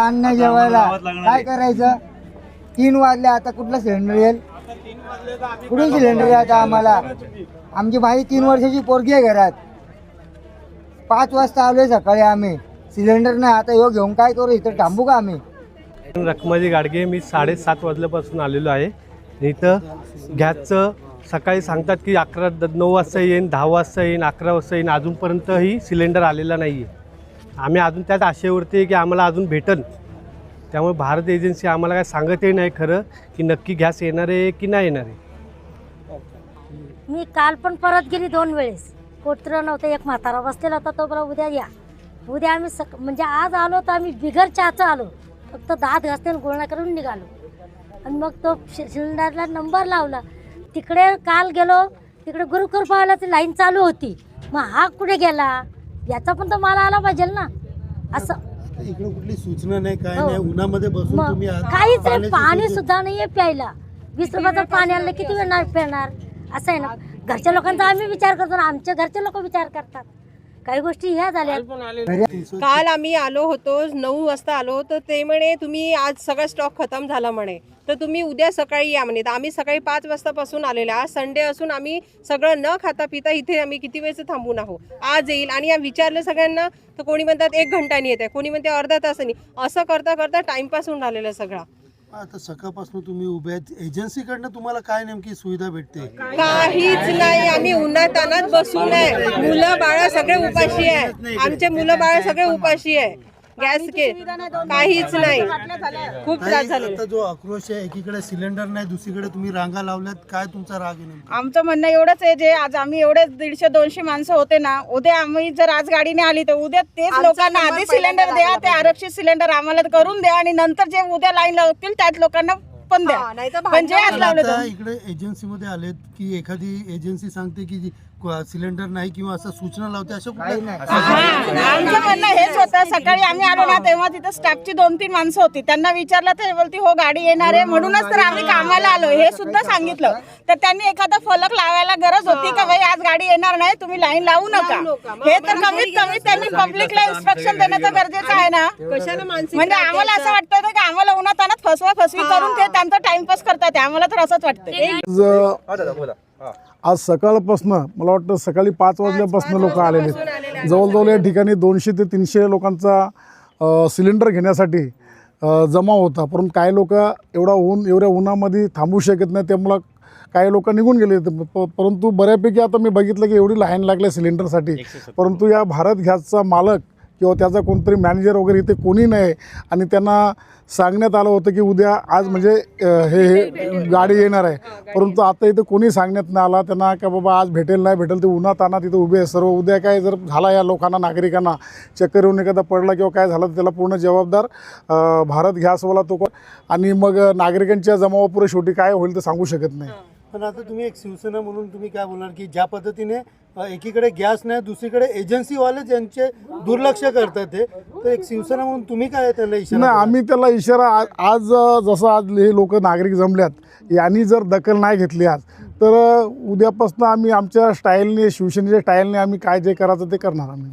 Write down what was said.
अन्न जेवायला काय करायचं? 3 वाजले, आता कुठला सिलेंडर येईल? कुठून सिलेंडर यायचा आम्हाला? आमची माझी 3 वर्षाची पोरगी आहे घरात. 5 वाजता आलोय सकाळी आम्ही, सिलेंडर नाही. आता ह्यो घेऊन काय करू? इथं थांबू का आम्ही? रखमाजी गाडगे, मी 7:30 वाजल्यापासून आलेलो आहे. इथं गॅसचं सकाळी सांगतात की 9 वाजता येईन, 10 वाजता येईन, 11 वाजता येईन. अजूनपर्यंतही सिलेंडर आलेला नाही आहे. आम्ही अजून त्याच आशेवरती आहे की आम्हाला अजून भेटन. त्यामुळे भारत एजन्सी आम्हाला काय सांगतही नाही खरं की नक्की गॅस येणार आहे की नाही येणार आहे. मी काल पण परत गेली 2 वेळेस. कोत्र नव्हतं, एक म्हातारा बसलेला होता, तो बोला उद्या या. उद्या आम्ही म्हणजे आज आलो तर आम्ही बिगर चहाचं आलो, फक्त दात घासते आणि गुळण्या करून निघालो. आणि मग तो सिलेंडरला नंबर लावला. तिकडे काल गेलो, तिकडे गुरुकृपाला लाईन चालू होती. मग हा कुठे गेला याचा पण तर मला आला पाहिजे ना. असं इकडे कुठली सूचना नाही, काय नाही, उन्हामध्ये बसून तुम्ही काहीच नाही, पाणी सुद्धा नाहीये प्यायला. 20 रुपयाचं पाणी आणलं किती वेळ नाही पिणार? असं आहे ना. घरच्या लोकांचा आम्ही विचार करतो ना, आमच्या घरचे लोक विचार करतात. काही गोष्टी ह्या झाल्या. काल आम्ही आलो होतो, 9 वाजता आलो होतो. ते म्हणे तुम्ही आज सगळा स्टॉक खतम झाला म्हणे, तर तुम्ही उद्या सकाळी या म्हणे. तर आम्ही सकाळी 5 वाजतापासून आलेले. आज संडे असून आम्ही सगळं न खाता पिता इथे आम्ही किती वेळचं थांबून आहोत. आज येईल. आणि विचारलं सगळ्यांना तर कोणी म्हणतात 1 घंटानी येत आहे, कोणी म्हणते अर्धा तासानी. असं करता करता टाइमपास होऊन राहिलेला सगळा. आता सकाळपासून तुम्ही उभे आहेत, एजन्सीकडनं तुम्हाला काय नेमकी सुविधा भेटते? काहीच नाही. आम्ही उन्हातानात बसून आहे. मुलं बाळ सगळे उपाशी आहे. आमचे मुलं बाळ सगळे उपाशी आहे. गॅस काहीच नाही. खूप त्रास झाला. आता जो आक्रोश आहे, एकीकडे सिलेंडर नाही, दुसरीकडे तुम्ही रांगा लावल्यात, काय तुमचा राग आहे नेमका? आमचं म्हणणं एवढंच आहे, जे आज आम्ही एवढे 150-200 माणसं होते ना, उद्या आम्ही जर आज गाडीने आली तर उद्या तेच लोकांना आधी सिलेंडर द्या, ते आरक्षित सिलेंडर आम्हाला करून द्या, आणि नंतर जे उद्या लाईन लावतील त्याच लोकांना पण द्या. म्हणजे आज लावलं आता इकडे एजन्सी मध्ये आलेत की एखादी एजन्सी सांगते की सिलेंडर नाही किंवा असं सूचना लावते, असं हो. आमचं म्हणणं हेच होतं. सकाळी आम्ही आलो ना तेव्हा तिथं स्टाफची 2-3 माणसं होती. त्यांना विचारलं तर बोलती हो गाडी येणार आहे, म्हणूनच तर आम्ही कामाला आलो हे सुद्धा सांगितलं. तर त्यांनी एखादा फलक लावायला गरज होती का भाई आज गाडी येणार नाही, तुम्ही लाईन लावू नका. हे तर कमीत कमी त्यांनी पब्लिकला इन्स्ट्रक्शन देण्याचं गरजेचं आहे ना. म्हणजे आम्हाला असं वाटतं की आम्हाला उन्हातानात फसवी करून ते त्यांचा टाइमपास करतात. आम्हाला तर असंच वाटतं. आज सकाळपासून मला वाटतं सकाळी 5 वाजल्यापासून लोक आलेले आहेत. जवळजवळ या ठिकाणी 200 ते 300 लोकांचा सिलेंडर घेण्यासाठी जमा होता. परंतु काही लोक एवढ्या उन्हामध्ये थांबू शकत नाही, त्यामुळं काही लोक निघून गेले. परंतु बऱ्यापैकी आता मी बघितलं की एवढी लाईन लागली सिलेंडरसाठी. परंतु या भारत गॅसचा मालक किंवा त्याचा कोणतरी मॅनेजर वगैरे इथे कोणी नाही. आणि त्यांना सांगण्यात आलं होतं की उद्या आज म्हणजे हे गाडी येणार आहे, परंतु आता इथं कोणी सांगण्यात नाही आला त्यांना का बाबा आज भेटेल नाही भेटेल. ते उन्हातान्हात तिथं उभे आहे सर्व. उद्या काय जर झाला या लोकांना, नागरिकांना चक्कर येऊन एखादा पडला किंवा काय झालं तर त्याला पूर्ण जबाबदार भारत गॅसवाला तो. आणि मग नागरिकांच्या जमावापुढे शेवटी काय होईल तर सांगू शकत नाही. पण आता तुम्ही एक शिवसेना म्हणून तुम्ही काय बोलणार की ज्या पद्धतीने एकीकडे गॅस नाही, दुसरीकडे एजन्सीवाले ज्यांचे दुर्लक्ष करतात ते, तर एक शिवसेना म्हणून तुम्ही काय त्यांना इशारा? नाही, आम्ही त्याला इशारा आज जसं आज हे लोक नागरिक जमल्यात यांनी जर दखल नाही घेतली आज, तर उद्यापासून आम्ही आमच्या स्टाईलने, शिवसेनेच्या स्टाईलने आम्ही काय जे करायचं ते करणार आम्ही.